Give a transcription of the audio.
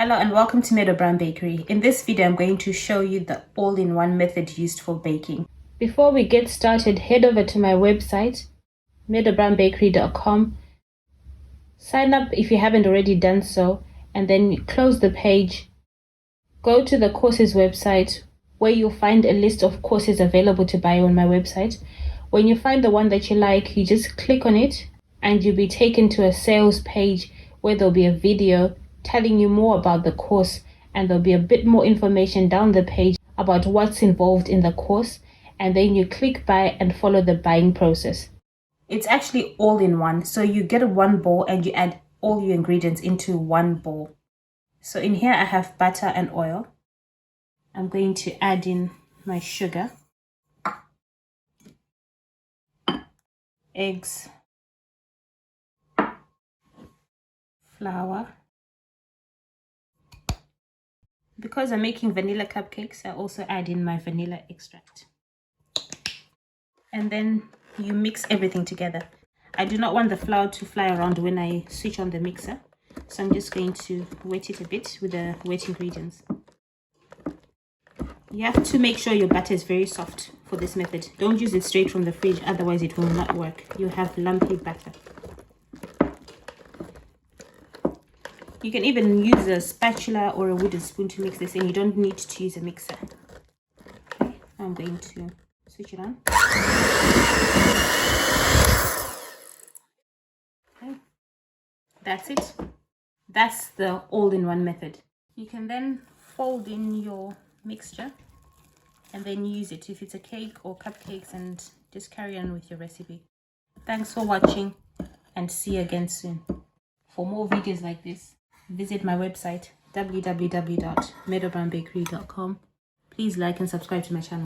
Hello and welcome to Meadow Bakery. In this video, I'm going to show you the all-in-one method used for baking. Before we get started, head over to my website, meadowbakery.com. Sign up if you haven't already done so, and then close the page. Go to the courses website where you'll find a list of courses available to buy on my website. When you find the one that you like, you just click on it and you'll be taken to a sales page where there'll be a video telling you more about the course, and there'll be a bit more information down the page about what's involved in the course, and then you click buy and follow the buying process. It's actually all in one, so you get one bowl and you add all your ingredients into one bowl. So in here I have butter and oil. I'm going to add in my sugar, eggs, flour. Because I'm making vanilla cupcakes, I also add in my vanilla extract. And then you mix everything together. I do not want the flour to fly around when I switch on the mixer, so I'm just going to wet it a bit with the wet ingredients. You have to make sure your butter is very soft for this method. Don't use it straight from the fridge, otherwise it will not work. You have lumpy batter. You can even use a spatula or a wooden spoon to mix this in. You don't need to use a mixer. Okay, I'm going to switch it on. Okay, that's it. That's the all-in-one method. You can then fold in your mixture and then use it if it's a cake or cupcakes, and just carry on with your recipe. Thanks for watching and see you again soon. For more videos like this, visit my website www.meadowbakery.com. Please like and subscribe to my channel.